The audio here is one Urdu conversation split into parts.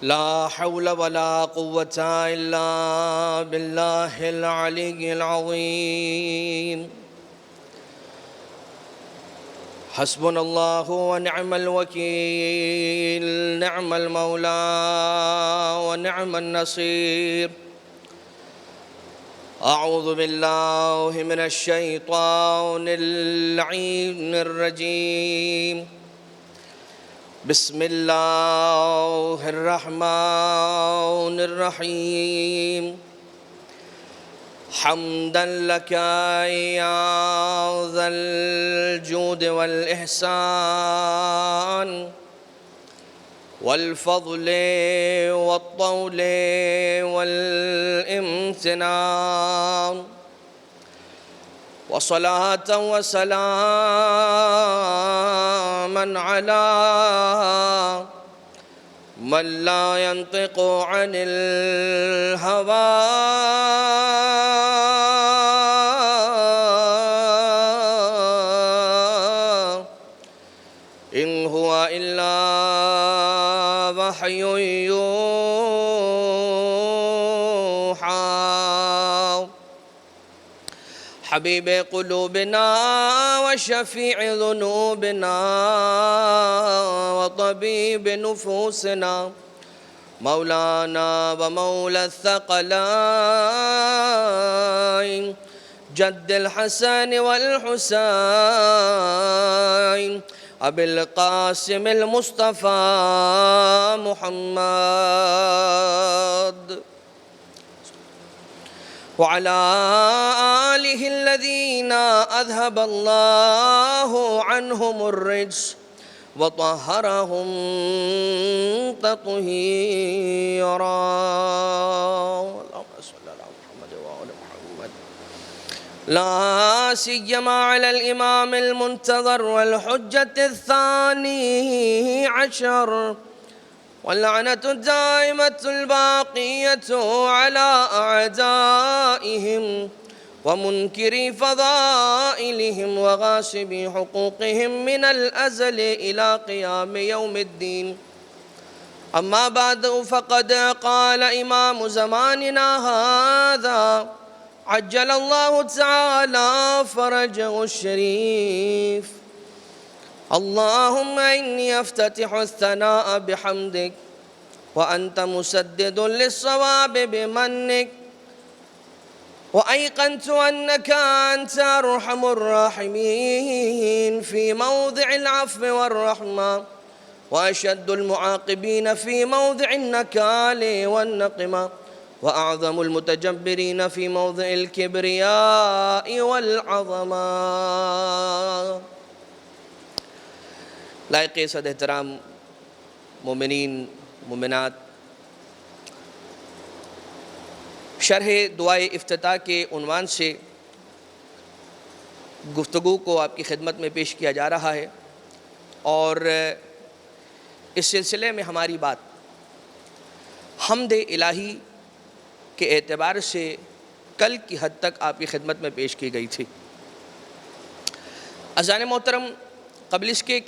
لا حول ولا قوة إلا بالله العلي العظيم. حسبنا الله ونعم الوكيل، نعم المولى ونعم النصير. أعوذ بالله من الشيطان اللعين الرجيم. بسم الله الرحمن الرحيم. حمدا لك يا ذا الجود والإحسان والفضل والطول والامتنان، وصلاة وسلاما على من لا ينطق عن الهوى إن هو إلا وحي يوحى. حبيب قلوبنا وشفيع ذنوبنا وطبيب نفوسنا، مولانا ومولى الثقلين، جد الحسن والحسين، أبي القاسم المصطفى محمد، وعلى آله الذين أذهب الله عنهم الرجس وطهرهم تطهيرا. اللهم صل على محمد وآل محمد، لا سيما على الإمام المنتظر والحجة الثاني عشر، واللعنة الدائمة الباقية على أعدائهم ومنكري فضائلهم وغاصبي حقوقهم من الأزل إلى قيام يوم الدين. أما بعد، فقد قال إمام زماننا هذا عجل الله تعالى فرجه الشريف: اللهم إني أفتتح الثناء بحمدك وأنت مسدد للصواب بمنك، وأيقنت أنك أنت أرحم الراحمين في موضع العفو والرحمة، وأشد المعاقبين في موضع النكال والنقمة، وأعظم المتجبرين في موضع الكبرياء والعظمة. لائق صد احترام مومنین مومنات، شرح دعائے افتتاح کے عنوان سے گفتگو کو آپ کی خدمت میں پیش کیا جا رہا ہے، اور اس سلسلے میں ہماری بات حمد الہی کے اعتبار سے کل کی حد تک آپ کی خدمت میں پیش کی گئی تھی. عزیزان محترم، قبل اس کے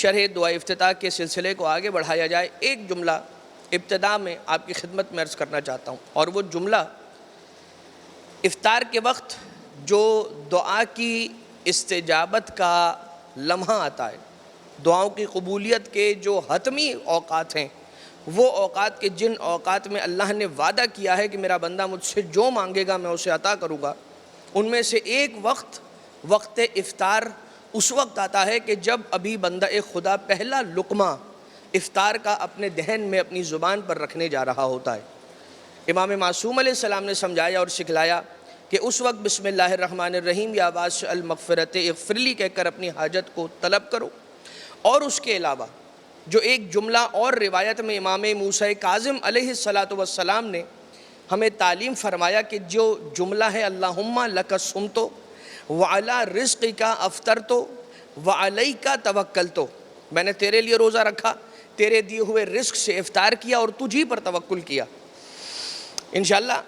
شرح دعائے افتتاح کے سلسلے کو آگے بڑھایا جائے، ایک جملہ ابتدا میں آپ کی خدمت میں عرض کرنا چاہتا ہوں، اور وہ جملہ افطار کے وقت جو دعا کی استجابت کا لمحہ آتا ہے، دعاؤں کی قبولیت کے جو حتمی اوقات ہیں، وہ اوقات کے جن اوقات میں اللہ نے وعدہ کیا ہے کہ میرا بندہ مجھ سے جو مانگے گا میں اسے عطا کروں گا، ان میں سے ایک وقت افطار اس وقت آتا ہے کہ جب ابھی بندہ خدا پہلا لقمہ افطار کا اپنے دہن میں اپنی زبان پر رکھنے جا رہا ہوتا ہے. امام معصوم علیہ السلام نے سمجھایا اور سکھلایا کہ اس وقت بسم اللہ الرحمن الرحیم یا آواز سے المغفرت اغفر لی کہہ کر اپنی حاجت کو طلب کرو. اور اس کے علاوہ جو ایک جملہ اور روایت میں امام موسیٰ کاظم علیہ السلام نے ہمیں تعلیم فرمایا کہ جو جملہ ہے اللہم لک صمت وعلی رزقک افطرت وعلیک توکلت، میں نے تیرے لیے روزہ رکھا، تیرے دیے ہوئے رزق سے افطار کیا اور تجھی پر توکل کیا. انشاءاللہ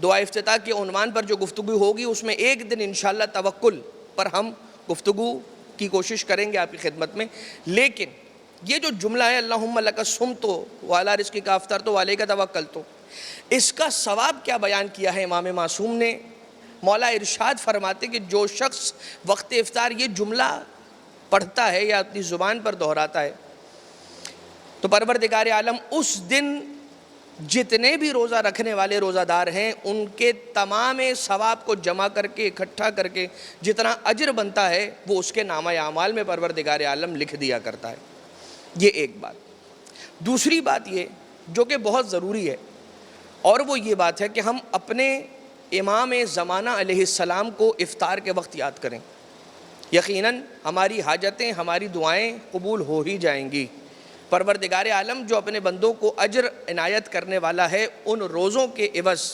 دعا افتتاح کے عنوان پر جو گفتگو ہوگی اس میں ایک دن انشاءاللہ توکل پر ہم گفتگو کی کوشش کریں گے آپ کی خدمت میں. لیکن یہ جو جملہ ہے اللہم لک صمت وعلی رزقک افطرت وعلیک توکلت، اس کا ثواب کیا بیان کیا ہے امام معصوم نے؟ مولا ارشاد فرماتے کہ جو شخص وقت افطار یہ جملہ پڑھتا ہے یا اپنی زبان پر دہراتا ہے تو پروردگار عالم اس دن جتنے بھی روزہ رکھنے والے روزہ دار ہیں ان کے تمام ثواب کو جمع کر کے اکٹھا کر کے جتنا اجر بنتا ہے وہ اس کے نامہ اعمال میں پروردگار عالم لکھ دیا کرتا ہے۔ یہ ایک بات۔ دوسری بات یہ جو کہ بہت ضروری ہے، اور وہ یہ بات ہے کہ ہم اپنے امام زمانہ علیہ السلام کو افطار کے وقت یاد کریں۔ یقیناً ہماری حاجتیں، ہماری دعائیں قبول ہو ہی جائیں گی۔ پروردگار عالم جو اپنے بندوں کو اجر عنایت کرنے والا ہے ان روزوں کے عوض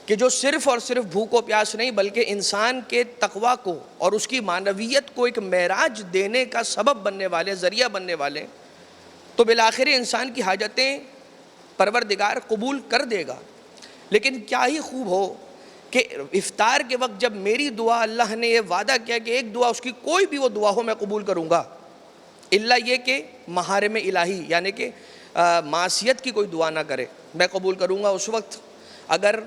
کہ جو صرف اور صرف بھوک و پیاس نہیں بلکہ انسان کے تقویٰ کو اور اس کی معنویت کو ایک معراج دینے کا سبب بننے والے، ذریعہ بننے والے، تو بالآخر انسان کی حاجتیں پروردگار قبول کر دے گا۔ لیکن کیا ہی خوب ہو کہ افطار کے وقت جب میری دعا اللہ نے یہ وعدہ کیا کہ ایک دعا اس کی کوئی بھی وہ دعا ہو میں قبول کروں گا، الا یہ کہ محارم الہی یعنی کہ معصیت کی کوئی دعا نہ کرے، میں قبول کروں گا اس وقت اگر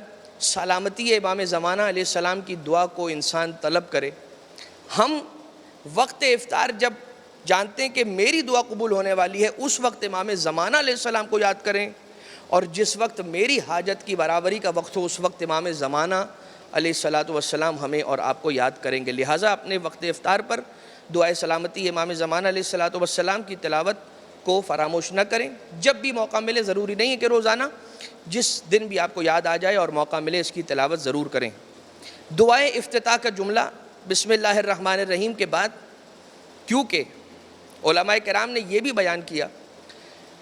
سلامتی امام زمانہ علیہ السلام کی دعا کو انسان طلب کرے۔ ہم وقت افطار جب جانتے ہیں کہ میری دعا قبول ہونے والی ہے اس وقت امام زمانہ علیہ السلام کو یاد کریں، اور جس وقت میری حاجت کی برابری کا وقت ہو اس وقت امام زمانہ علیہ السلام ہمیں اور آپ کو یاد کریں گے۔ لہٰذا اپنے وقت افطار پر دعائے سلامتی امام زمانہ علیہ السلام کی تلاوت کو فراموش نہ کریں۔ جب بھی موقع ملے، ضروری نہیں ہے کہ روزانہ، جس دن بھی آپ کو یاد آ جائے اور موقع ملے اس کی تلاوت ضرور کریں۔ دعائے افتتاح کا جملہ بسم اللہ الرحمن الرحیم کے بعد، کیونکہ علماء کرام نے یہ بھی بیان کیا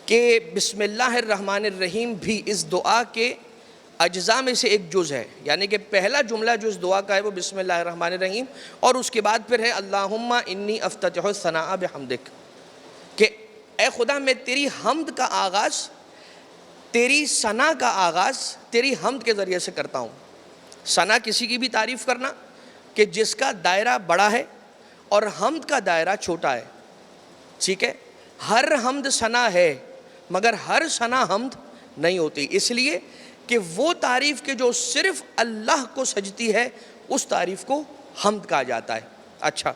کہ بسم اللہ الرحمن الرحیم بھی اس دعا کے اجزاء میں سے ایک جز ہے، یعنی کہ پہلا جملہ جو اس دعا کا ہے وہ بسم اللہ الرحمن الرحیم، اور اس کے بعد پھر ہے اللہم انی افتتح الثناء بحمدک، کہ اے خدا میں تیری حمد کا آغاز، تیری ثنا کا آغاز تیری حمد کے ذریعے سے کرتا ہوں۔ ثنا کسی کی بھی تعریف کرنا کہ جس کا دائرہ بڑا ہے اور حمد کا دائرہ چھوٹا ہے، ٹھیک ہے؟ ہر حمد ثنا ہے مگر ہر ثنا حمد نہیں ہوتی، اس لیے کہ وہ تعریف کہ جو صرف اللہ کو سجتی ہے اس تعریف کو حمد کہا جاتا ہے۔ اچھا،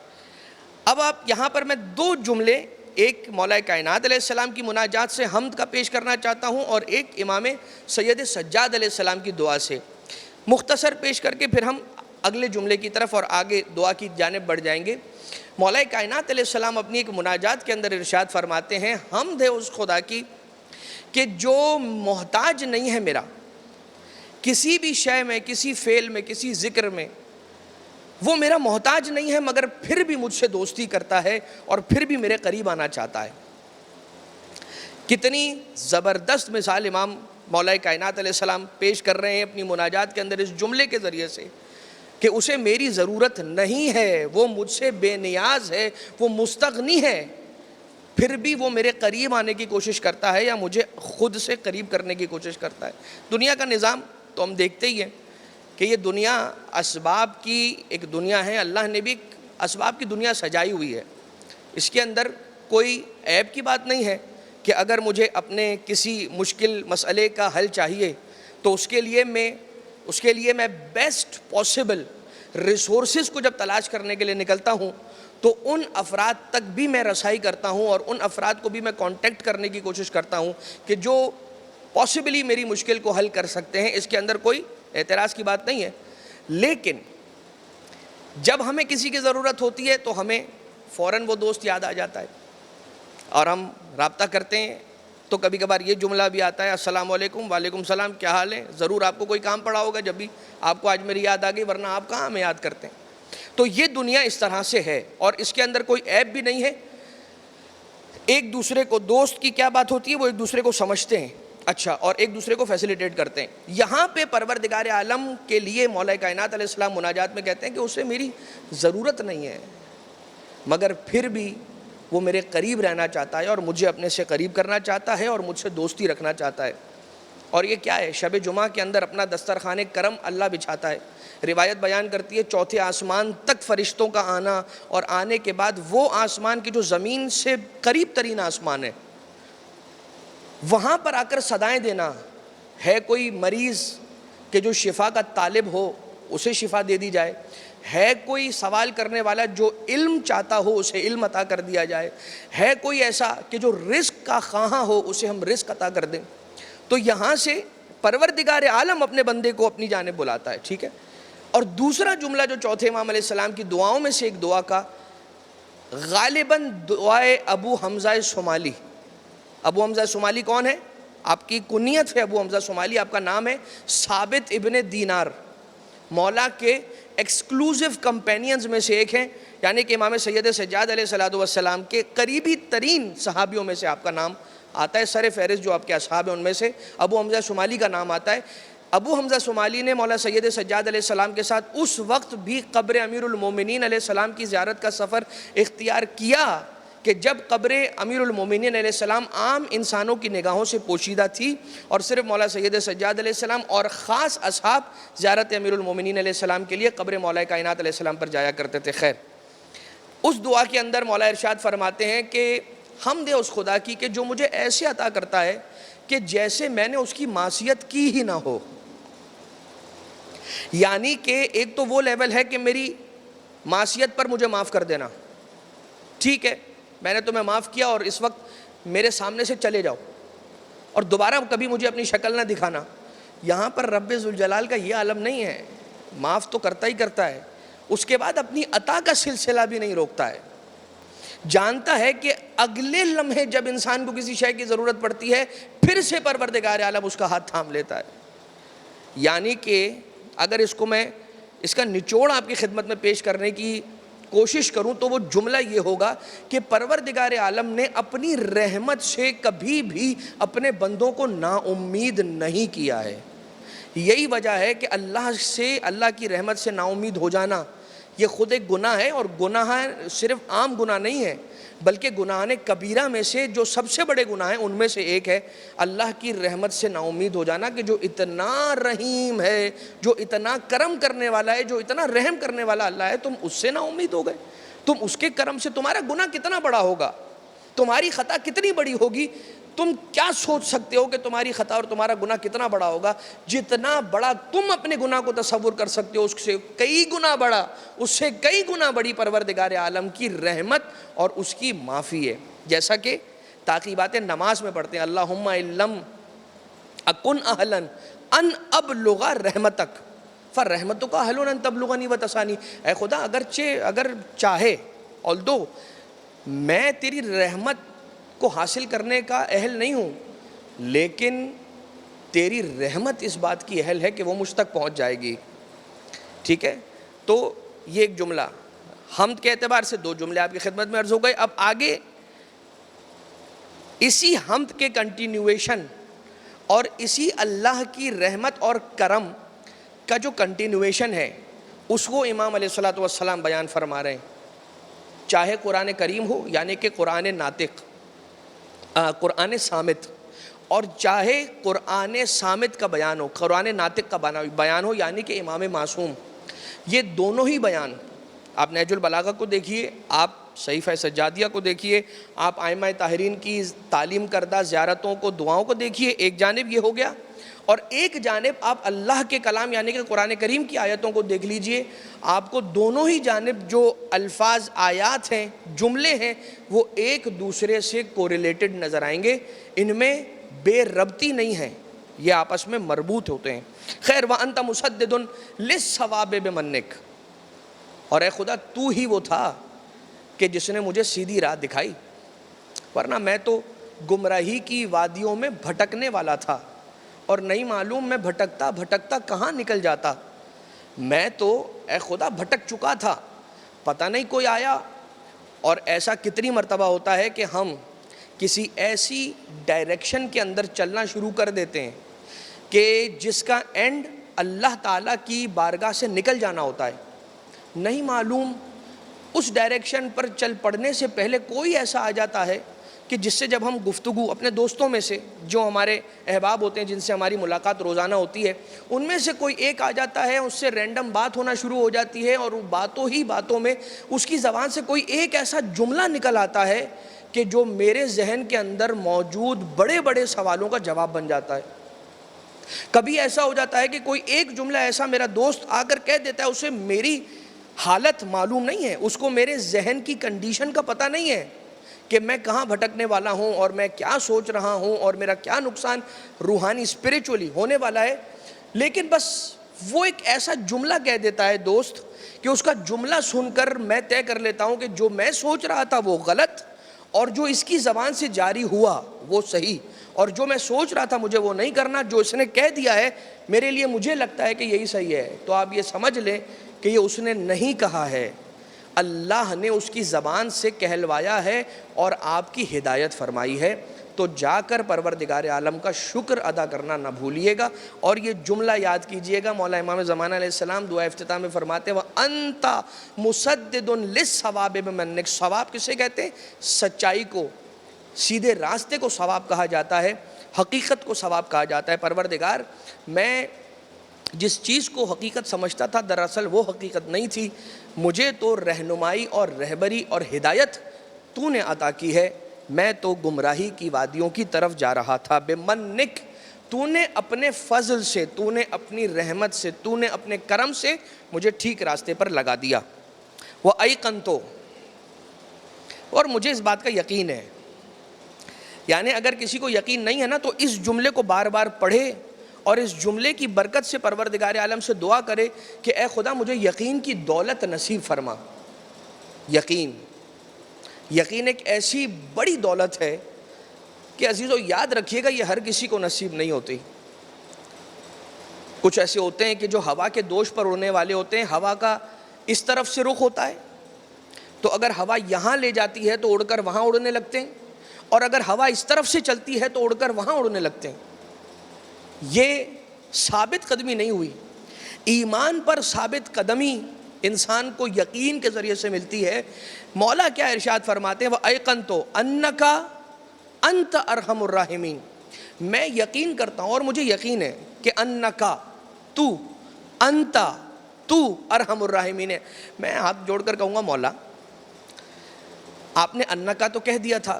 اب آپ یہاں پر میں دو جملے، ایک مولا کائنات علیہ السلام کی مناجات سے حمد کا پیش کرنا چاہتا ہوں اور ایک امام سید سجاد علیہ السلام کی دعا سے مختصر پیش کر کے پھر ہم اگلے جملے کی طرف اور آگے دعا کی جانب بڑھ جائیں گے۔ مولا کائنات علیہ السلام اپنی ایک مناجات کے اندر ارشاد فرماتے ہیں، حمد ہے اس خدا کی کہ جو محتاج نہیں ہے میرا کسی بھی شے میں، کسی فعل میں، کسی ذکر میں، وہ میرا محتاج نہیں ہے مگر پھر بھی مجھ سے دوستی کرتا ہے اور پھر بھی میرے قریب آنا چاہتا ہے۔ کتنی زبردست مثال امام مولا کائنات علیہ السلام پیش کر رہے ہیں اپنی مناجات کے اندر اس جملے کے ذریعے سے کہ اسے میری ضرورت نہیں ہے، وہ مجھ سے بے نیاز ہے، وہ مستغنی ہے، پھر بھی وہ میرے قریب آنے کی کوشش کرتا ہے یا مجھے خود سے قریب کرنے کی کوشش کرتا ہے۔ دنیا کا نظام تو ہم دیکھتے ہی ہیں کہ یہ دنیا اسباب کی ایک دنیا ہے، اللہ نے بھی اسباب کی دنیا سجائی ہوئی ہے، اس کے اندر کوئی عیب کی بات نہیں ہے کہ اگر مجھے اپنے کسی مشکل مسئلے کا حل چاہیے تو اس کے لیے میں بیسٹ پاسبل ریسورسز کو جب تلاش کرنے کے لیے نکلتا ہوں تو ان افراد تک بھی میں رسائی کرتا ہوں اور ان افراد کو بھی میں کانٹیکٹ کرنے کی کوشش کرتا ہوں کہ جو پاسبلی میری مشکل کو حل کر سکتے ہیں، اس کے اندر کوئی اعتراض کی بات نہیں ہے۔ لیکن جب ہمیں کسی کی ضرورت ہوتی ہے تو ہمیں فوراً وہ دوست یاد آ جاتا ہے اور ہم رابطہ کرتے ہیں تو کبھی کبھار یہ جملہ بھی آتا ہے، السلام علیکم، وعلیکم السلام، کیا حال ہے؟ ضرور آپ کو کوئی کام پڑا ہوگا جب بھی آپ کو آج میری یاد آ گئی، ورنہ آپ کہاں ہمیں یاد کرتے ہیں۔ تو یہ دنیا اس طرح سے ہے اور اس کے اندر کوئی عیب بھی نہیں ہے۔ ایک دوسرے کو، دوست کی کیا بات ہوتی ہے، وہ ایک دوسرے کو سمجھتے ہیں، اچھا، اور ایک دوسرے کو فیسیلیٹیٹ کرتے ہیں۔ یہاں پہ پروردگار عالم کے لیے مولا کائنات علیہ السلام مناجات میں کہتے ہیں کہ اسے میری ضرورت نہیں ہے مگر پھر بھی وہ میرے قریب رہنا چاہتا ہے اور مجھے اپنے سے قریب کرنا چاہتا ہے اور مجھ سے دوستی رکھنا چاہتا ہے۔ اور یہ کیا ہے؟ شب جمعہ کے اندر اپنا دسترخوان کرم اللہ بچھاتا ہے، روایت بیان کرتی ہے چوتھے آسمان تک فرشتوں کا آنا، اور آنے کے بعد وہ آسمان کی جو زمین سے قریب ترین آسمان ہے وہاں پر آ کر صدائیں دینا، ہے کوئی مریض کہ جو شفا کا طالب ہو اسے شفا دے دی جائے، ہے کوئی سوال کرنے والا جو علم چاہتا ہو اسے علم عطا کر دیا جائے، ہے کوئی ایسا کہ جو رزق کا خواہاں ہو اسے ہم رزق عطا کر دیں۔ تو یہاں سے پروردگار عالم اپنے بندے کو اپنی جانب بلاتا ہے، ٹھیک ہے۔ اور دوسرا جملہ جو چوتھے امام علیہ السلام کی دعاؤں میں سے ایک دعا کا، غالباً دعائے ابو حمزہ صومالی۔ ابو حمزہ صومالی کون ہے؟ آپ کی کنیت ہے ابو حمزہ صومالی، آپ کا نام ہے ثابت ابن دینار، مولا کے ایکسکلوزیو کمپینینز میں سے ایک ہیں، یعنی کہ امام سید سجاد علیہ السلام کے قریبی ترین صحابیوں میں سے آپ کا نام آتا ہے۔ سر فہرست جو آپ کے اصحاب ہیں ان میں سے ابو حمزہ صومالی کا نام آتا ہے۔ ابو حمزہ صومالی نے مولا سید سجاد علیہ السلام کے ساتھ اس وقت بھی قبر امیر المومنین علیہ السلام کی زیارت کا سفر اختیار کیا کہ جب قبر امیر المومنین علیہ السلام عام انسانوں کی نگاہوں سے پوشیدہ تھی، اور صرف مولا سید سجاد علیہ السلام اور خاص اصحاب زیارت امیر المومنین علیہ السلام کے لیے قبر مولا کائنات علیہ السلام پر جایا کرتے تھے۔ خیر، اس دعا کے اندر مولا ارشاد فرماتے ہیں کہ حمد ہے اس خدا کی کہ جو مجھے ایسے عطا کرتا ہے کہ جیسے میں نے اس کی معصیت کی ہی نہ ہو۔ یعنی کہ ایک تو وہ لیول ہے کہ میری معصیت پر مجھے معاف کر دینا، ٹھیک ہے میں نے تمہیں معاف کیا اور اس وقت میرے سامنے سے چلے جاؤ اور دوبارہ کبھی مجھے اپنی شکل نہ دکھانا۔ یہاں پر رب ذوالجلال کا یہ عالم نہیں ہے، معاف تو کرتا ہی کرتا ہے، اس کے بعد اپنی عطا کا سلسلہ بھی نہیں روکتا ہے، جانتا ہے کہ اگلے لمحے جب انسان کو کسی شے کی ضرورت پڑتی ہے پھر سے پروردگار عالم اس کا ہاتھ تھام لیتا ہے۔ یعنی کہ اگر اس کو میں اس کا نچوڑ آپ کی خدمت میں پیش کرنے کی کوشش کروں تو وہ جملہ یہ ہوگا کہ پروردگار عالم نے اپنی رحمت سے کبھی بھی اپنے بندوں کو نا امید نہیں کیا ہے۔ یہی وجہ ہے کہ اللہ کی رحمت سے نا امید ہو جانا یہ خود ایک گناہ ہے، اور گناہ صرف عام گناہ نہیں ہے بلکہ گناہان کبیرہ میں سے جو سب سے بڑے گناہ ہیں ان میں سے ایک ہے اللہ کی رحمت سے نا امید ہو جانا کہ جو اتنا رحیم ہے، جو اتنا کرم کرنے والا ہے، جو اتنا رحم کرنے والا اللہ ہے، تم اس سے نا امید ہو گئے۔ تم اس کے کرم سے، تمہارا گناہ کتنا بڑا ہوگا، تمہاری خطا کتنی بڑی ہوگی، تم کیا سوچ سکتے ہو کہ تمہاری خطا اور تمہارا گناہ کتنا بڑا ہوگا؟ جتنا بڑا تم اپنے گناہ کو تصور کر سکتے ہو اس سے کئی گنا بڑا، اس سے کئی گنا بڑی پروردگار عالم کی رحمت اور اس کی معافی ہے۔ جیسا کہ تعقیبات نماز میں پڑھتے ہیں اللہم علم اکن اہلا ان ابلغ رحمتک فرحمتک اہل ان تبلغنی وتسانی۔ اے خدا اگر چاہے although میں تیری رحمت کو حاصل کرنے کا اہل نہیں ہوں، لیکن تیری رحمت اس بات کی اہل ہے کہ وہ مجھ تک پہنچ جائے گی، ٹھیک ہے۔ تو یہ ایک جملہ حمد کے اعتبار سے، دو جملے آپ کی خدمت میں عرض ہو گئے۔ اب آگے اسی حمد کے کنٹینیویشن اور اسی اللہ کی رحمت اور کرم کا جو کنٹینیویشن ہے اس کو امام علیہ السلام بیان فرما رہے ہیں، چاہے قرآن کریم ہو یعنی کہ قرآن ناطق، قرآن صامت، اور چاہے قرآن صامت کا بیان ہو، قرآن ناطق کا بیان ہو یعنی کہ امام معصوم، یہ دونوں ہی بیان آپ نہج البلاغہ کو دیکھیے، آپ صحیفہ سجادیہ کو دیکھیے، آپ ائمہ طاہرین کی تعلیم کردہ زیارتوں کو، دعاؤں کو دیکھیے، ایک جانب یہ ہو گیا، اور ایک جانب آپ اللہ کے کلام یعنی کہ قرآن کریم کی آیتوں کو دیکھ لیجئے، آپ کو دونوں ہی جانب جو الفاظ، آیات ہیں، جملے ہیں، وہ ایک دوسرے سے کوریلیٹڈ نظر آئیں گے، ان میں بے ربطی نہیں ہے، یہ آپس میں مربوط ہوتے ہیں۔ خیر وَأَنْتَ مُسَدِّدٌ لِلصَّوَابِ بِمَنِّكَ، اور اے خدا تو ہی وہ تھا کہ جس نے مجھے سیدھی راہ دکھائی، ورنہ میں تو گمراہی کی وادیوں میں بھٹکنے والا تھا اور نہیں معلوم میں بھٹکتا بھٹکتا کہاں نکل جاتا۔ میں تو اے خدا بھٹک چکا تھا، پتہ نہیں کوئی آیا، اور ایسا کتنی مرتبہ ہوتا ہے کہ ہم کسی ایسی ڈائریکشن کے اندر چلنا شروع کر دیتے ہیں کہ جس کا اینڈ اللہ تعالیٰ کی بارگاہ سے نکل جانا ہوتا ہے، نہیں معلوم اس ڈائریکشن پر چل پڑنے سے پہلے کوئی ایسا آ جاتا ہے کہ جس سے جب ہم گفتگو اپنے دوستوں میں سے جو ہمارے احباب ہوتے ہیں جن سے ہماری ملاقات روزانہ ہوتی ہے، ان میں سے کوئی ایک آ جاتا ہے، اس سے رینڈم بات ہونا شروع ہو جاتی ہے، اور وہ باتوں میں اس کی زبان سے کوئی ایک ایسا جملہ نکل آتا ہے کہ جو میرے ذہن کے اندر موجود بڑے بڑے سوالوں کا جواب بن جاتا ہے۔ کبھی ایسا ہو جاتا ہے کہ کوئی ایک جملہ ایسا میرا دوست آ کر کہہ دیتا ہے، اسے میری حالت معلوم نہیں ہے، اس کو میرے ذہن کی کنڈیشن کا پتہ نہیں ہے کہ میں کہاں بھٹکنے والا ہوں اور میں کیا سوچ رہا ہوں اور میرا کیا نقصان روحانی اسپریچولی ہونے والا ہے، لیکن بس وہ ایک ایسا جملہ کہہ دیتا ہے دوست کہ اس کا جملہ سن کر میں طے کر لیتا ہوں کہ جو میں سوچ رہا تھا وہ غلط، اور جو اس کی زبان سے جاری ہوا وہ صحیح، اور جو میں سوچ رہا تھا مجھے وہ نہیں کرنا، جو اس نے کہہ دیا ہے میرے لیے مجھے لگتا ہے کہ یہی صحیح ہے۔ تو آپ یہ سمجھ لیں کہ یہ اس نے نہیں کہا ہے، اللہ نے اس کی زبان سے کہلوایا ہے اور آپ کی ہدایت فرمائی ہے۔ تو جا کر پروردگار عالم کا شکر ادا کرنا نہ بھولیے گا، اور یہ جملہ یاد کیجئے گا۔ مولا امام زمانہ علیہ السلام دعا افتتاح میں فرماتے ہیں وَأَنْتَ مُسَدِّدٌ لِلصَّوَابِ بِمَنِّكَ۔ ثواب کسے کہتے ہیں؟ سچائی کو، سیدھے راستے کو ثواب کہا جاتا ہے، حقیقت کو ثواب کہا جاتا ہے۔ پروردگار، میں جس چیز کو حقیقت سمجھتا تھا دراصل وہ حقیقت نہیں تھی، مجھے تو رہنمائی اور رہبری اور ہدایت تو نے عطا کی ہے، میں تو گمراہی کی وادیوں کی طرف جا رہا تھا۔ بِمَنِّكَ، تو نے اپنے فضل سے، تو نے اپنی رحمت سے، تو نے اپنے کرم سے مجھے ٹھیک راستے پر لگا دیا۔ وَأَيْقَنْتُ، اور مجھے اس بات کا یقین ہے، یعنی اگر کسی کو یقین نہیں ہے نا تو اس جملے کو بار بار پڑھے اور اس جملے کی برکت سے پروردگار عالم سے دعا کرے کہ اے خدا مجھے یقین کی دولت نصیب فرما۔ یقین ایک ایسی بڑی دولت ہے کہ عزیزو یاد رکھیے گا یہ ہر کسی کو نصیب نہیں ہوتی۔ کچھ ایسے ہوتے ہیں کہ جو ہوا کے دوش پر اڑنے والے ہوتے ہیں، ہوا کا اس طرف سے رخ ہوتا ہے تو اگر ہوا یہاں لے جاتی ہے تو اڑ کر وہاں اڑنے لگتے ہیں، اور اگر ہوا اس طرف سے چلتی ہے تو اڑ کر وہاں اڑنے لگتے ہیں۔ یہ ثابت قدمی نہیں ہوئی، ایمان پر ثابت قدمی انسان کو یقین کے ذریعے سے ملتی ہے۔ مولا کیا ارشاد فرماتے ہیں وَأَيْقَنْتُ أَنَّكَ أَنْتَ أَرْحَمُ الراحمین، میں یقین کرتا ہوں اور مجھے یقین ہے کہ أَنَّكَ، تو، أَنْتَ، تو أَرْحَمُ الراحمین ہے۔ میں ہاتھ جوڑ کر کہوں گا مولا آپ نے أَنَّكَ تو کہہ دیا تھا،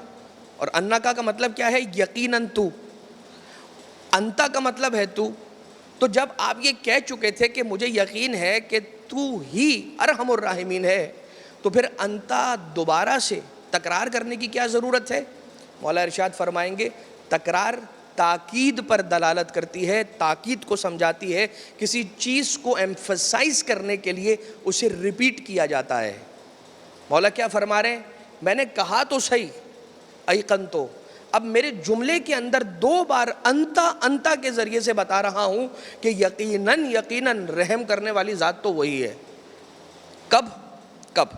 اور أَنَّكَ کا مطلب کیا ہے؟ یقیناً تو، انتا کا مطلب ہے تو جب آپ یہ کہہ چکے تھے کہ مجھے یقین ہے کہ تو ہی ارحم الراحمین ہے، تو پھر انتا دوبارہ سے تکرار کرنے کی کیا ضرورت ہے؟ مولا ارشاد فرمائیں گے تکرار تاکید پر دلالت کرتی ہے، تاکید کو سمجھاتی ہے، کسی چیز کو ایمفسائز کرنے کے لیے اسے ریپیٹ کیا جاتا ہے۔ مولا کیا فرما رہے ہیں؟ میں نے کہا تو صحیح ایقنتو، اب میرے جملے کے اندر دو بار انتا کے ذریعے سے بتا رہا ہوں کہ یقیناً رحم کرنے والی ذات تو وہی ہے۔ کب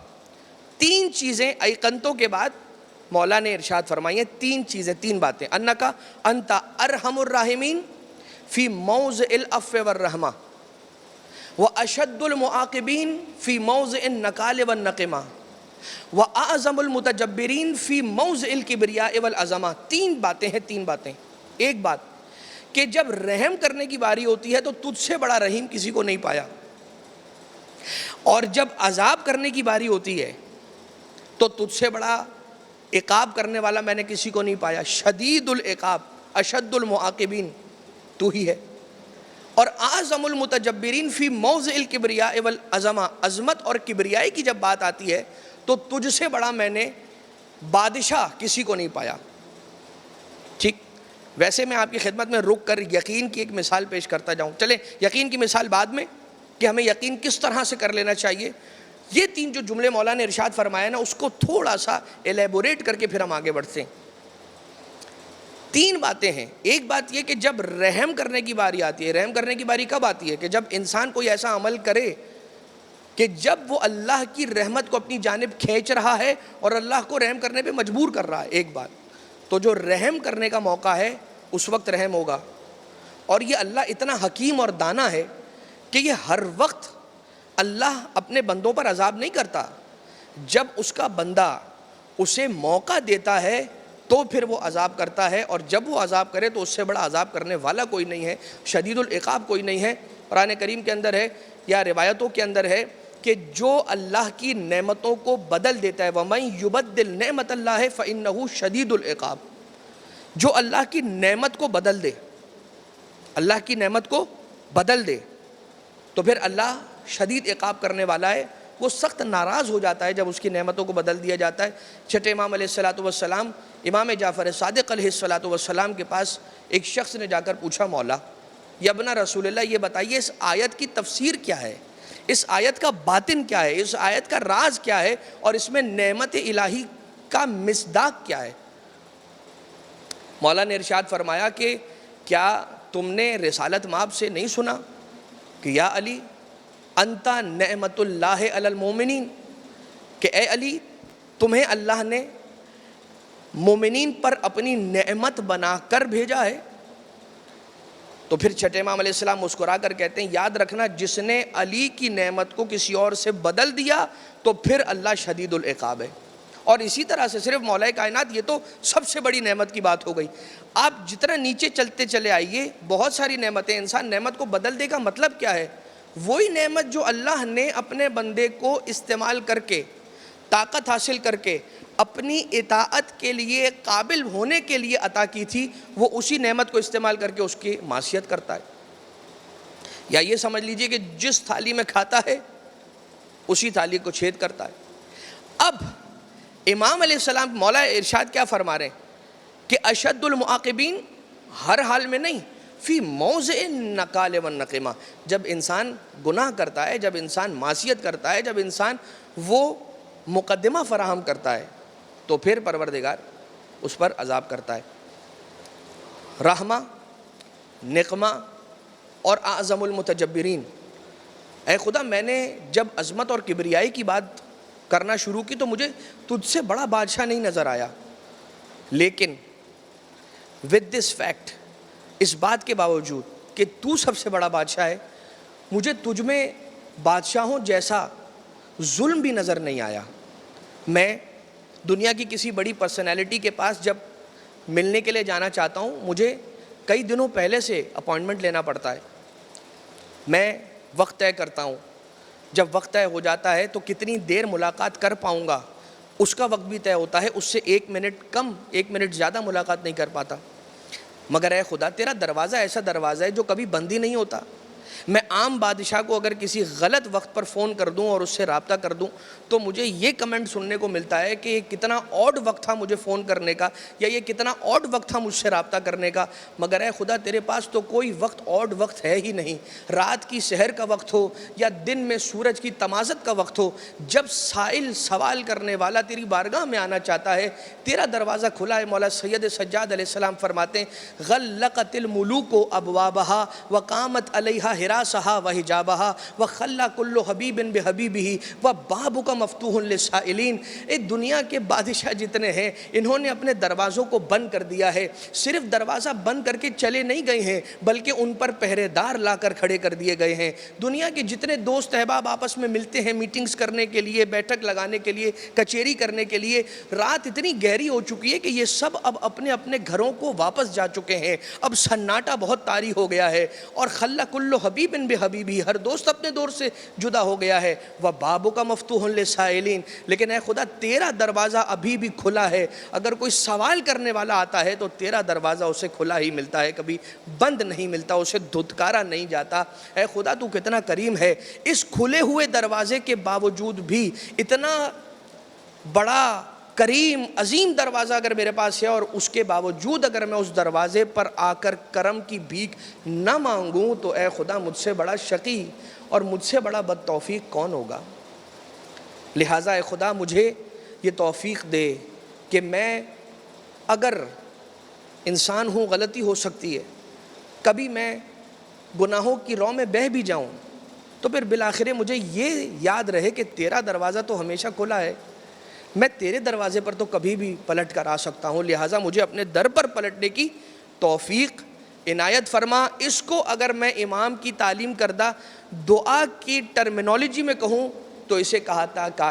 تین چیزیں ایقنتوں کے بعد مولا نے ارشاد فرمائی ہیں، تین چیزیں، تین باتیں۔ انکا انتا ارحم الراحمین فی موضع العفو والرحمہ، واشد المعاقبین فی موضع النکال والنقمہ، وَأَعْظَمُ الْمُتَجَبِّرِينَ فِي مَوْضِعِ الْكِبْرِيَاءِ وَالْعَظَمَةِ۔ تین باتیں ہیں، تین باتیں۔ ایک بات کہ جب رحم کرنے کی باری ہوتی ہے تو تجھ سے بڑا رحیم کسی کو نہیں پایا، اور جب عذاب کرنے کی باری ہوتی ہے تو تجھ سے بڑا عقاب کرنے والا میں نے کسی کو نہیں پایا۔ شدید العقاب، اشد المعاقبین تو ہی ہے۔ اور اعظم المتجبرین فی موضع الکبریاء والعظمہ، عظمت اور کبریائی کی جب بات آتی ہے تو تجھ سے بڑا میں نے بادشاہ کسی کو نہیں پایا۔ ٹھیک، ویسے میں آپ کی خدمت میں رک کر یقین کی ایک مثال پیش کرتا جاؤں، چلیں یقین کی مثال بعد میں کہ ہمیں یقین کس طرح سے کر لینا چاہیے، یہ تین جو جملے مولا نے ارشاد فرمایا نا اس کو تھوڑا سا ایلیبوریٹ کر کے پھر ہم آگے بڑھتے ہیں۔ تین باتیں ہیں۔ ایک بات یہ کہ جب رحم کرنے کی باری آتی ہے، رحم کرنے کی باری کب آتی ہے؟ کہ جب انسان کوئی ایسا عمل کرے کہ جب وہ اللہ کی رحمت کو اپنی جانب کھینچ رہا ہے اور اللہ کو رحم کرنے پہ مجبور کر رہا ہے۔ ایک بات تو جو رحم کرنے کا موقع ہے اس وقت رحم ہوگا، اور یہ اللہ اتنا حکیم اور دانا ہے کہ یہ ہر وقت اللہ اپنے بندوں پر عذاب نہیں کرتا، جب اس کا بندہ اسے موقع دیتا ہے تو پھر وہ عذاب کرتا ہے، اور جب وہ عذاب کرے تو اس سے بڑا عذاب کرنے والا کوئی نہیں ہے، شدید العقاب کوئی نہیں ہے۔ قرآن کریم کے اندر ہے یا روایتوں کے اندر ہے کہ جو اللہ کی نعمتوں کو بدل دیتا ہے، وَمَن يُبَدِّلْ نِعْمَتَ اللَّهِ فَإِنَّهُ شَدِيدُ الْعِقَابِ، جو اللہ کی نعمت کو بدل دے، اللہ کی نعمت کو بدل دے تو پھر اللہ شدید عقاب کرنے والا ہے۔ وہ سخت ناراض ہو جاتا ہے جب اس کی نعمتوں کو بدل دیا جاتا ہے۔ چھٹے امام علیہ السلام امام جعفر صادق علیہ السلام کے پاس ایک شخص نے جا کر پوچھا، مولا یا ابن رسول اللہ، یہ بتائیے اس آیت کی تفسیر کیا ہے، اس آیت کا باطن کیا ہے، اس آیت کا راز کیا ہے، اور اس میں نعمت الہی کا مصداق کیا ہے؟ مولا نے ارشاد فرمایا کہ کیا تم نے رسالت مآب سے نہیں سنا کہ یا علی انتا نعمت اللہ علی المومنین، کہ اے علی تمہیں اللہ نے مومنین پر اپنی نعمت بنا کر بھیجا ہے۔ تو پھر چھٹے امام علیہ السلام مسکرا کر کہتے ہیں، یاد رکھنا جس نے علی کی نعمت کو کسی اور سے بدل دیا تو پھر اللہ شدید العقاب ہے۔ اور اسی طرح سے صرف مولا کائنات، یہ تو سب سے بڑی نعمت کی بات ہو گئی، آپ جتنا نیچے چلتے چلے آئیے بہت ساری نعمتیں، انسان نعمت کو بدل دے گا مطلب کیا ہے؟ وہی نعمت جو اللہ نے اپنے بندے کو استعمال کر کے، طاقت حاصل کر کے، اپنی اطاعت کے لیے قابل ہونے کے لیے عطا کی تھی، وہ اسی نعمت کو استعمال کر کے اس کی معصیت کرتا ہے۔ یا یہ سمجھ لیجئے کہ جس تھالی میں کھاتا ہے اسی تھالی کو چھید کرتا ہے۔ اب امام علیہ السلام مولا ارشاد کیا فرما رہے ہیں کہ اشد المعاقبین، ہر حال میں نہیں، فی موضع النکال والنقمہ، جب انسان گناہ کرتا ہے، جب انسان معصیت کرتا ہے، جب انسان وہ مقدمہ فراہم کرتا ہے تو پھر پروردگار اس پر عذاب کرتا ہے۔ رحمہ، نقمہ اور اعظم المتجبرین، اے خدا میں نے جب عظمت اور کبریائی کی بات کرنا شروع کی تو مجھے تجھ سے بڑا بادشاہ نہیں نظر آیا، لیکن with this fact، اس بات کے باوجود کہ تو سب سے بڑا بادشاہ ہے، مجھے تجھ میں بادشاہوں جیسا ظلم بھی نظر نہیں آیا۔ میں دنیا کی کسی بڑی پرسنالٹی کے پاس جب ملنے کے لیے جانا چاہتا ہوں، مجھے کئی دنوں پہلے سے اپوائنٹمنٹ لینا پڑتا ہے، میں وقت طے کرتا ہوں، جب وقت طے ہو جاتا ہے تو کتنی دیر ملاقات کر پاؤں گا اس کا وقت بھی طے ہوتا ہے، اس سے 1 منٹ کم 1 منٹ زیادہ ملاقات نہیں کر پاتا۔ مگر اے خدا تیرا دروازہ ایسا دروازہ ہے جو کبھی بند ہی نہیں ہوتا۔ میں عام بادشاہ کو اگر کسی غلط وقت پر فون کر دوں اور اس سے رابطہ کر دوں تو مجھے یہ کمنٹ سننے کو ملتا ہے کہ یہ کتنا آڈ وقت تھا مجھے فون کرنے کا، یا یہ کتنا آڈ وقت تھا مجھ سے رابطہ کرنے کا۔ مگر اے خدا تیرے پاس تو کوئی وقت آڈ وقت ہے ہی نہیں، رات کی سحر کا وقت ہو یا دن میں سورج کی تمازت کا وقت ہو، جب سائل سوال کرنے والا تیری بارگاہ میں آنا چاہتا ہے تیرا دروازہ کھلا ہے۔ مولا سید سجاد علیہ السلام فرماتے ہیں، غلقت الملوک ابوابہا وقامت علیہا حراسہا وحجابہا وخلا کل حبیب بحبیبہ وبابک مفتوح للسائلین۔ اے دنیا کے بادشاہ جتنے ہیں انہوں نے اپنے دروازوں کو بند کر دیا ہے، صرف دروازہ بند کر کے چلے نہیں گئے ہیں بلکہ ان پر پہرے دار لا کر کھڑے کر دیے گئے ہیں۔ دنیا کے جتنے دوست احباب آپس میں ملتے ہیں میٹنگز کرنے کے لیے، بیٹھک لگانے کے لیے، کچہری کرنے کے لیے، رات اتنی گہری ہو چکی ہے کہ یہ سب اب اپنے اپنے گھروں کو واپس جا چکے ہیں، اب سناٹا بہت طاری ہو گیا ہے، اور خلا کل حبیب بحبیبہ، ہر دوست اپنے دور سے جدا ہو گیا ہے۔ وبابک مفتوح للسائلین، لیکن اے خدا تیرا دروازہ ابھی بھی کھلا ہے، اگر کوئی سوال کرنے والا آتا ہے تو تیرا دروازہ اسے کھلا ہی ملتا ہے، کبھی بند نہیں ملتا، اسے دھتکارا نہیں جاتا۔ اے خدا تو کتنا کریم ہے، اس کھلے ہوئے دروازے کے باوجود بھی اتنا بڑا کریم عظیم دروازہ اگر میرے پاس ہے، اور اس کے باوجود اگر میں اس دروازے پر آ کر کرم کی بھیک نہ مانگوں تو اے خدا مجھ سے بڑا شقی اور مجھ سے بڑا بد توفیق کون ہوگا؟ لہٰذا اے خدا مجھے یہ توفیق دے کہ میں، اگر انسان ہوں غلطی ہو سکتی ہے، کبھی میں گناہوں کی رو میں بہہ بھی جاؤں تو پھر بالآخر مجھے یہ یاد رہے کہ تیرا دروازہ تو ہمیشہ کھلا ہے، میں تیرے دروازے پر تو کبھی بھی پلٹ کر آ سکتا ہوں، لہٰذا مجھے اپنے در پر پلٹنے کی توفیق عنایت فرما۔ اس کو اگر میں امام کی تعلیم کردہ دعا کی ٹرمینالوجی میں کہوں تو اسے کہا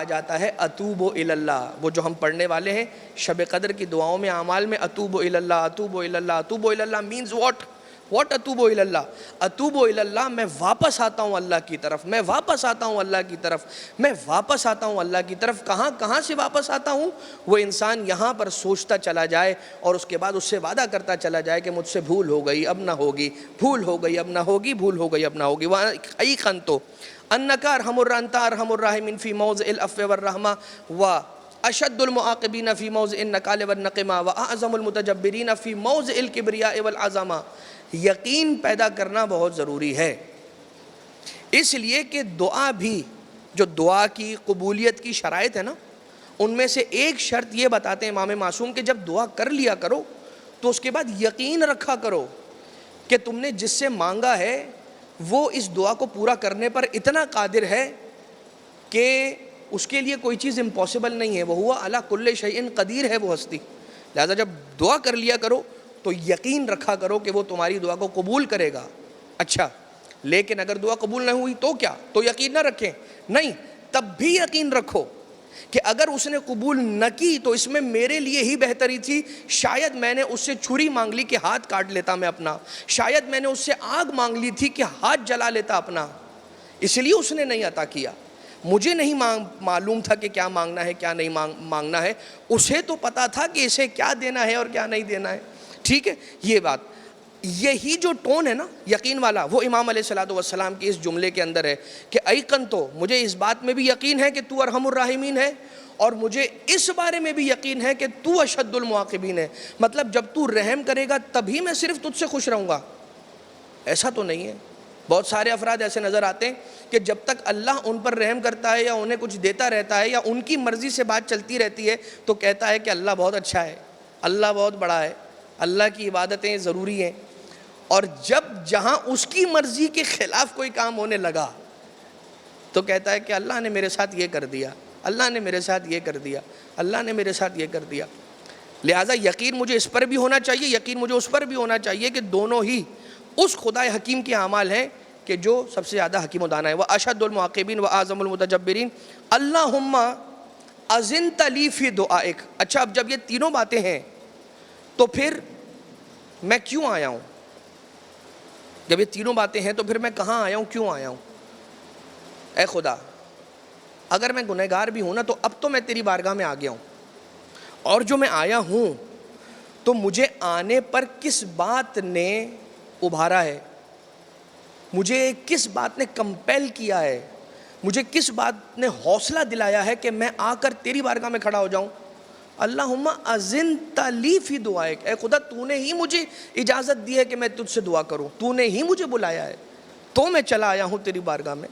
جاتا ہے اتوب الی اللہ. وہ جو ہم پڑھنے والے ہیں شب قدر کی دعاؤں میں اعمال میں اتوب الی اللہ، اتوب الی اللہ. اتوب الی اللہ مینز واٹ اتوب الی اللہ؟ اتوب الی اللہ میں واپس آتا ہوں اللہ کی طرف، میں واپس آتا ہوں اللہ کی طرف، میں واپس آتا ہوں اللہ کی طرف. کہاں سے واپس آتا ہوں؟ وہ انسان یہاں پر سوچتا چلا جائے اور اس کے بعد اس سے وعدہ کرتا چلا جائے کہ مجھ سے بھول ہو گئی اب نہ ہوگی، بھول ہو گئی اب نہ ہوگی، بھول ہو گئی اب نہ ہوگی. وَأَيْقَنْتُ أَنَّكَ أَرْحَمُ الراحمين في موضع العفو والرحمة وأشد المعاقبين في موضع النكال والنقمة وأعظم المتجبرين في موضع الكبرياء والعظمة. یقین پیدا کرنا بہت ضروری ہے، اس لیے کہ دعا بھی جو دعا کی قبولیت کی شرائط ہے نا، ان میں سے ایک شرط یہ بتاتے ہیں امام معصوم کہ جب دعا کر لیا کرو تو اس کے بعد یقین رکھا کرو کہ تم نے جس سے مانگا ہے وہ اس دعا کو پورا کرنے پر اتنا قادر ہے کہ اس کے لیے کوئی چیز امپاسبل نہیں ہے. وَهُوَ عَلَى كُلِّ شَيْءٍ قدیر ہے وہ ہستی. لہذا جب دعا کر لیا کرو تو یقین رکھا کرو کہ وہ تمہاری دعا کو قبول کرے گا. اچھا لیکن اگر دعا قبول نہ ہوئی تو کیا؟ تو یقین نہ رکھیں؟ نہیں، تب بھی یقین رکھو کہ اگر اس نے قبول نہ کی تو اس میں میرے لیے ہی بہتری تھی. شاید میں نے اس سے چھری مانگ لی کہ ہاتھ کاٹ لیتا میں اپنا، شاید میں نے اس سے آگ مانگ لی تھی کہ ہاتھ جلا لیتا اپنا، اس لیے اس نے نہیں عطا کیا. مجھے نہیں معلوم تھا کہ کیا مانگنا ہے کیا نہیں مانگنا ہے، اسے تو پتا تھا کہ اسے کیا دینا ہے اور کیا نہیں دینا ہے. ٹھیک ہے، یہ بات، یہی جو ٹون ہے نا یقین والا، وہ امام علیہ الصلوۃ والسلام کی اس جملے کے اندر ہے کہ ایقن تو مجھے اس بات میں بھی یقین ہے کہ تو ارحم الراحمین ہے، اور مجھے اس بارے میں بھی یقین ہے کہ تو اشد المعاقبین ہے. مطلب جب تو رحم کرے گا تبھی میں صرف تجھ سے خوش رہوں گا، ایسا تو نہیں ہے. بہت سارے افراد ایسے نظر آتے ہیں کہ جب تک اللہ ان پر رحم کرتا ہے یا انہیں کچھ دیتا رہتا ہے یا ان کی مرضی سے بات چلتی رہتی ہے تو کہتا ہے کہ اللہ بہت اچھا ہے، اللہ بہت بڑا ہے، اللہ کی عبادتیں ضروری ہیں. اور جہاں اس کی مرضی کے خلاف کوئی کام ہونے لگا تو کہتا ہے کہ اللہ نے میرے ساتھ یہ کر دیا، اللہ نے میرے ساتھ یہ کر دیا، اللہ نے میرے ساتھ یہ کر دیا. لہٰذا یقین مجھے اس پر بھی ہونا چاہیے، یقین مجھے اس پر بھی ہونا چاہیے کہ دونوں ہی اس خدا حکیم کے اعمال ہیں کہ جو سب سے زیادہ حکیم و دانا ہے. وَأَشَدُّ الْمُعَاقِبِينَ وَأَعْظَمُ الْمُتَجَبِّرِينَ اللہم اذنت لی فی دعائک. اچھا اب جب یہ تینوں باتیں ہیں تو پھر میں کیوں آیا ہوں؟ جب یہ تینوں باتیں ہیں تو پھر میں کہاں آیا ہوں، کیوں آیا ہوں؟ اے خدا اگر میں گنہگار بھی ہوں نا تو اب تو میں تیری بارگاہ میں آ گیا ہوں، اور جو میں آیا ہوں تو مجھے آنے پر کس بات نے ابھارا ہے، مجھے کس بات نے کمپیل کیا ہے، مجھے کس بات نے حوصلہ دلایا ہے کہ میں آ کر تیری بارگاہ میں کھڑا ہو جاؤں. اللہم اذنت لی فی دعائک. اے خدا تو نے ہی مجھے اجازت دی ہے کہ میں تجھ سے دعا کروں، تو نے ہی مجھے بلایا ہے، تو میں چلا آیا ہوں تیری بارگاہ میں.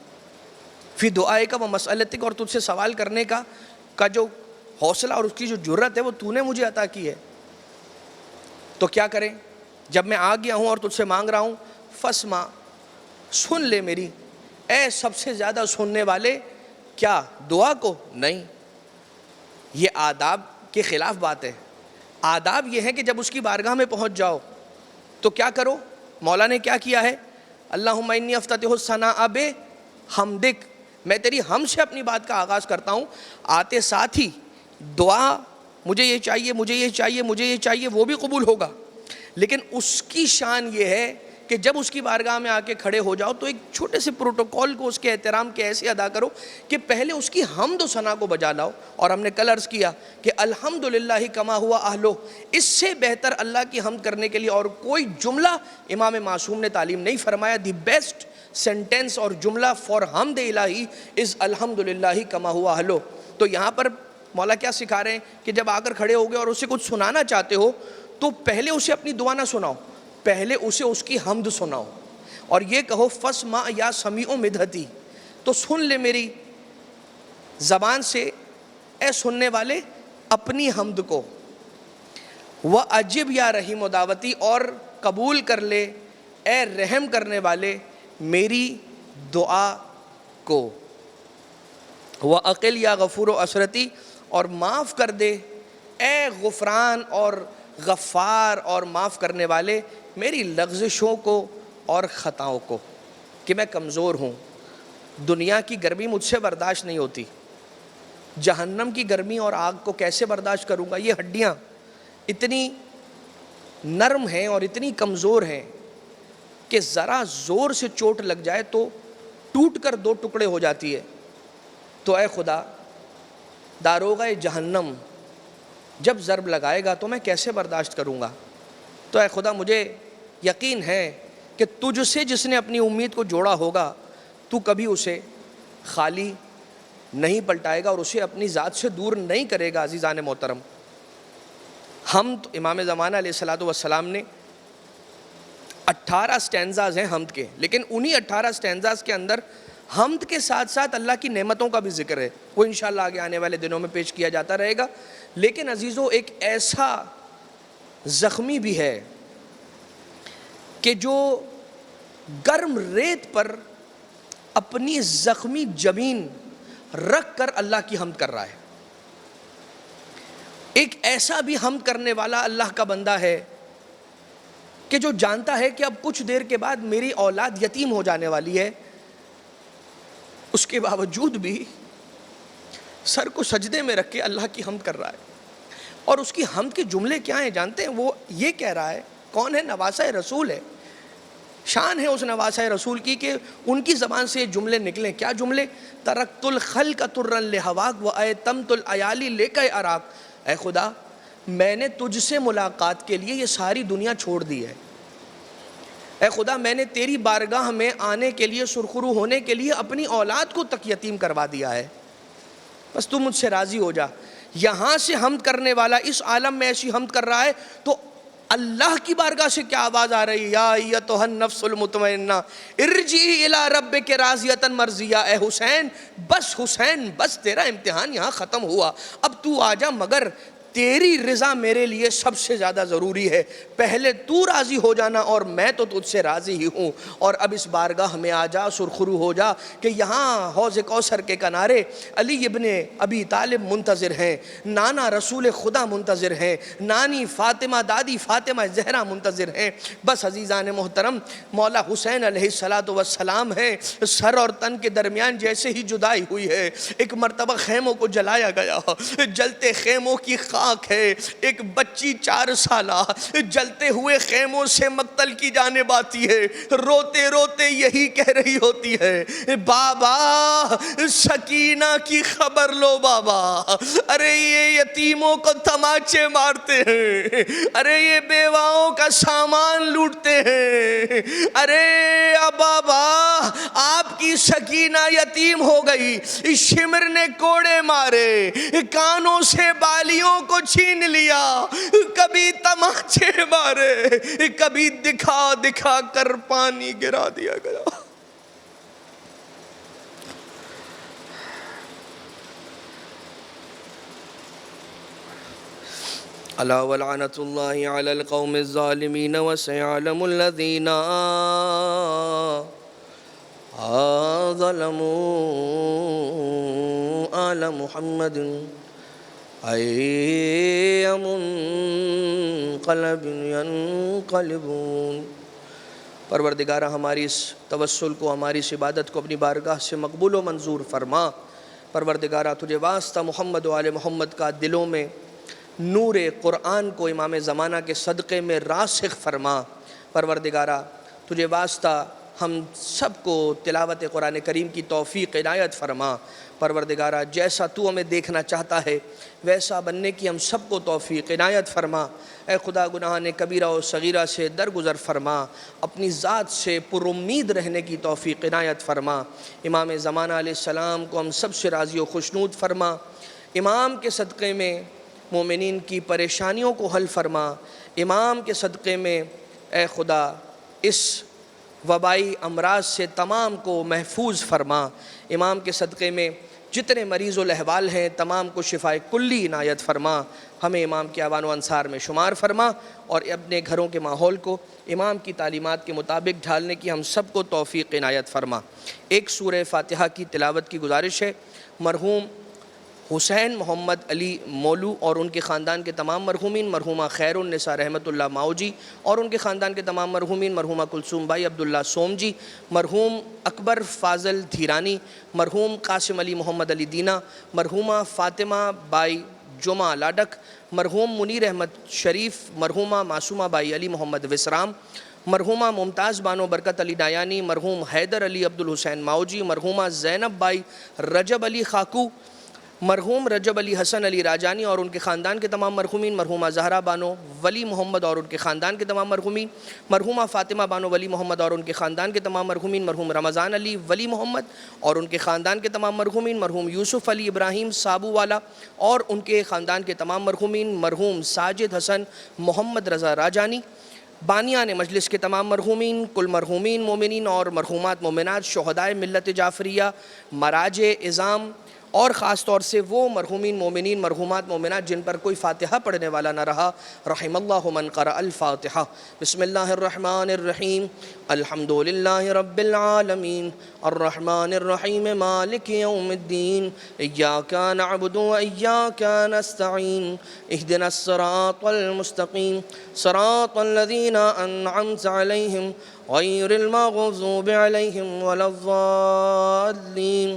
فی دعائک و مسئلتک، اور تجھ سے سوال کرنے کا جو حوصلہ اور اس کی جو جرت ہے وہ تو نے مجھے عطا کی ہے. تو کیا کریں جب میں آ گیا ہوں اور تجھ سے مانگ رہا ہوں؟ فسمع، سن لے میری، اے سب سے زیادہ سننے والے. کیا دعا کو؟ نہیں، یہ آداب کے خلاف بات ہے. آداب یہ ہے کہ جب اس کی بارگاہ میں پہنچ جاؤ تو کیا کرو؟ مولا نے کیا کیا ہے؟ اللہم انی افتتح الثناء بحمدک، میں تیری حمد سے اپنی بات کا آغاز کرتا ہوں. آتے ساتھ ہی دعا مجھے یہ چاہیے، مجھے یہ چاہیے، مجھے یہ چاہیے، وہ بھی قبول ہوگا. لیکن اس کی شان یہ ہے کہ جب اس کی بارگاہ میں آ کے کھڑے ہو جاؤ تو ایک چھوٹے سے پروٹوکول کو اس کے احترام کے ایسے ادا کرو کہ پہلے اس کی حمد و ثنا کو بجا لاؤ. اور ہم نے کل عرض کیا کہ الحمدللہ کما ہوا اہلو، اس سے بہتر اللہ کی حمد کرنے کے لیے اور کوئی جملہ امام معصوم نے تعلیم نہیں فرمایا. دی بیسٹ سینٹینس اور جملہ فار حمد الہی از الحمدللہ کما ہوا اہلو. تو یہاں پر مولا کیا سکھا رہے ہیں کہ جب آ کر کھڑے ہو گئے اور اسے کچھ سنانا چاہتے ہو تو پہلے اسے اپنی دعا نہ سناؤ، پہلے اسے اس کی حمد سناؤ اور یہ کہو فسمع یا سمیع مدحتی، تو سن لے میری زبان سے اے سننے والے اپنی حمد کو. وَأَجِبْ یا رحیم و دعوتی، اور قبول کر لے اے رحم کرنے والے میری دعا کو. وَأَقِلْ یا غفور و عسرتی، اور معاف کر دے اے غفران اور غفار اور معاف کرنے والے میری لغزشوں کو اور خطاؤں کو، کہ میں کمزور ہوں. دنیا کی گرمی مجھ سے برداشت نہیں ہوتی، جہنم کی گرمی اور آگ کو کیسے برداشت کروں گا؟ یہ ہڈیاں اتنی نرم ہیں اور اتنی کمزور ہیں کہ ذرا زور سے چوٹ لگ جائے تو ٹوٹ کر دو ٹکڑے ہو جاتی ہے۔ تو اے خدا، داروغہ جہنم جب ضرب لگائے گا تو میں کیسے برداشت کروں گا؟ تو اے خدا مجھے یقین ہے کہ تجھ سے جس نے اپنی امید کو جوڑا ہوگا تو کبھی اسے خالی نہیں پلٹائے گا اور اسے اپنی ذات سے دور نہیں کرے گا۔ عزیزان محترم، حمد امام زمانہ علیہ الصلوۃ والسلام نے 18 سٹینزاز ہیں حمد کے، لیکن انہی 18 سٹینزاز کے اندر حمد کے ساتھ ساتھ اللہ کی نعمتوں کا بھی ذکر ہے، وہ انشاءاللہ آگے آنے والے دنوں میں پیش کیا جاتا رہے گا۔ لیکن عزیزو، ایک ایسا زخمی بھی ہے کہ جو گرم ریت پر اپنی زخمی جبین رکھ کر اللہ کی حمد کر رہا ہے۔ ایک ایسا بھی حمد کرنے والا اللہ کا بندہ ہے کہ جو جانتا ہے کہ اب کچھ دیر کے بعد میری اولاد یتیم ہو جانے والی ہے، اس کے باوجود بھی سر کو سجدے میں رکھ کے اللہ کی حمد کر رہا ہے۔ اور اس کی حمد کے جملے کیا ہیں جانتے ہیں؟ وہ یہ کہہ رہا ہے، کون ہے؟ نواسہ رسول ہے، شان ہے اس نواسہ رسول کی کہ ان کی زبان سے یہ جملے نکلیں۔ کیا جملے؟ ترکت الخلق ترا لہواک وایتمت العیالی لیک اراک۔ اے خدا، میں نے تجھ سے ملاقات کے لیے یہ ساری دنیا چھوڑ دی ہے۔ اے خدا، میں نے تیری بارگاہ میں آنے کے لیے، سرخرو ہونے کے لیے اپنی اولاد کو تک یتیم کروا دیا ہے، بس تو مجھ سے راضی ہو جا۔ یہاں سے حمد کرنے والا اس عالم میں ایسی حمد کر رہا ہے تو اللہ کی بارگاہ سے کیا آواز آ رہی ہے؟ یا ایتھا النفس المطمئنہ ارجعی الی ربک راضیۃ مرضیہ۔ اے حسین، بس تیرا امتحان یہاں ختم ہوا، اب تو آ جا، مگر تیری رضا میرے لیے سب سے زیادہ ضروری ہے۔ پہلے تو راضی ہو جانا اور میں تو تجھ سے راضی ہی ہوں، اور اب اس بارگاہ میں آ جا، سرخرو ہو جا کہ یہاں حوض کوثر کے کنارے علی ابن ابی طالب منتظر ہیں، نانا رسول خدا منتظر ہیں، نانی فاطمہ، دادی فاطمہ زہرا منتظر ہیں۔ بس عزیزان محترم، مولا حسین علیہ الصلوۃ والسلام ہیں، سر اور تن کے درمیان جیسے ہی جدائی ہوئی ہے، ایک مرتبہ خیموں کو جلایا گیا، جلتے خیموں کی خاک ہے، ایک بچی 4 سالہ جلتے ہوئے خیموں سے مقتل کی جانب آتی ہے، روتے روتے یہی کہہ رہی ہوتی ہے، بابا سکینہ کی خبر لو بابا، ارے یہ یتیموں کو تماچے مارتے ہیں، ارے یہ بیواؤں کا سامان لوٹتے ہیں، ارے بابا آپ کی سکینہ یتیم ہو گئی، شمر نے کوڑے مارے، کانوں سے بالیوں کو چھین لیا، کبھی تماچے مارے، کبھی دکھا دکھا کر پانی گرا دیا گیا۔ الا ولعنۃ اللہ علی القوم الظالمین وسیعلم الذین ظلموا آل محمد ای منقلب ینقلبون۔ پروردگارہ، ہماری اس توسل کو، ہماری اس عبادت کو اپنی بارگاہ سے مقبول و منظور فرما۔ پروردگارہ، تجھے واسطہ محمد و آل محمد کا دلوں میں نور قرآن کو امام زمانہ کے صدقے میں راسخ فرما۔ پروردگارہ، تجھے واسطہ ہم سب کو تلاوت قرآن کریم کی توفیق عنایت فرما۔ پروردگارہ، جیسا تو ہمیں دیکھنا چاہتا ہے ویسا بننے کی ہم سب کو توفیق عنایت فرما۔ اے خدا، گناہان کبیرہ و صغیرہ سے درگزر فرما، اپنی ذات سے پر امید رہنے کی توفیق عنایت فرما۔ امام زمانہ علیہ السلام کو ہم سب سے راضی و خوشنود فرما۔ امام کے صدقے میں مومنین کی پریشانیوں کو حل فرما۔ امام کے صدقے میں اے خدا اس وبائی امراض سے تمام کو محفوظ فرما۔ امام کے صدقے میں جتنے مریض الاحوال ہیں تمام کو شفائے کلی عنایت فرما۔ ہمیں امام کے اعوان و انصار میں شمار فرما، اور اپنے گھروں کے ماحول کو امام کی تعلیمات کے مطابق ڈھالنے کی ہم سب کو توفیق عنایت فرما۔ ایک سورہ فاتحہ کی تلاوت کی گزارش ہے۔ مرحوم حسین محمد علی مولو اور ان کے خاندان کے تمام مرحومین، مرحومہ خیر النساء رحمۃ اللہ ماؤ جی اور ان کے خاندان کے تمام مرحومین، مرحومہ کلثوم بھائی عبداللہ سوم جی، مرحوم اکبر فاضل دھیرانی، مرحوم قاسم علی محمد علی دینا، مرحومہ فاطمہ بائی جمعہ لاڈک، مرحوم منیر احمد شریف، مرحومہ معصومہ بائی علی محمد وسرام، مرحومہ ممتاز بانو برکت علی ڈایانی، مرحوم حیدر علی عبدالحسین ماؤ جی، مرحومہ زینب بائی رجب علی خاکو، مرحوم رجب علی حسن علی راجانی اور ان کے خاندان کے تمام مرحومین، مرحومہ زہرا بانو ولی محمد اور ان کے خاندان کے تمام مرحومین، مرحومہ فاطمہ بانو ولی محمد اور ان کے خاندان کے تمام مرحومین، مرحوم رمضان علی ولی محمد اور ان کے خاندان کے تمام مرحومین، مرحوم یوسف علی ابراہیم سابو والا اور ان کے خاندان کے تمام مرحومین، مرحوم ساجد حسن محمد رضا راجانی، بانیان مجلس کے تمام مرحومین، کل مرحومین مومنین اور مرحومات مومنات، شہدائے ملت جعفریہ، مراج اعظام اور خاص طور سے وہ مرحومین مومنین، مرحومات مومنات جن پر کوئی فاتحہ پڑھنے والا نہ رہا، رحم اللہ من قرأ الفاتحہ۔ بسم اللہ الرحمن الرحیم، الحمدللہ رب العالمین، الرحمن الرحیم، مالک یوم الدین، ایاک نعبد و ایاک نستعین، اہدنا الصراط المستقیم، صراط الذین انعمت علیہم غیر المغضوب علیہم ولا الضالین۔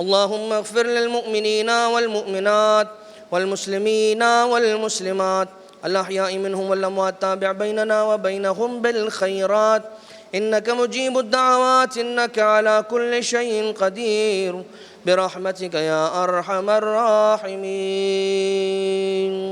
اللهم اغفر للمؤمنين والمؤمنات والمسلمين والمسلمات الأحياء منهم والأموات، تابع بيننا وبينهم بالخيرات إنك مجيب الدعوات إنك على كل شيء قدير برحمتك يا أرحم الراحمين.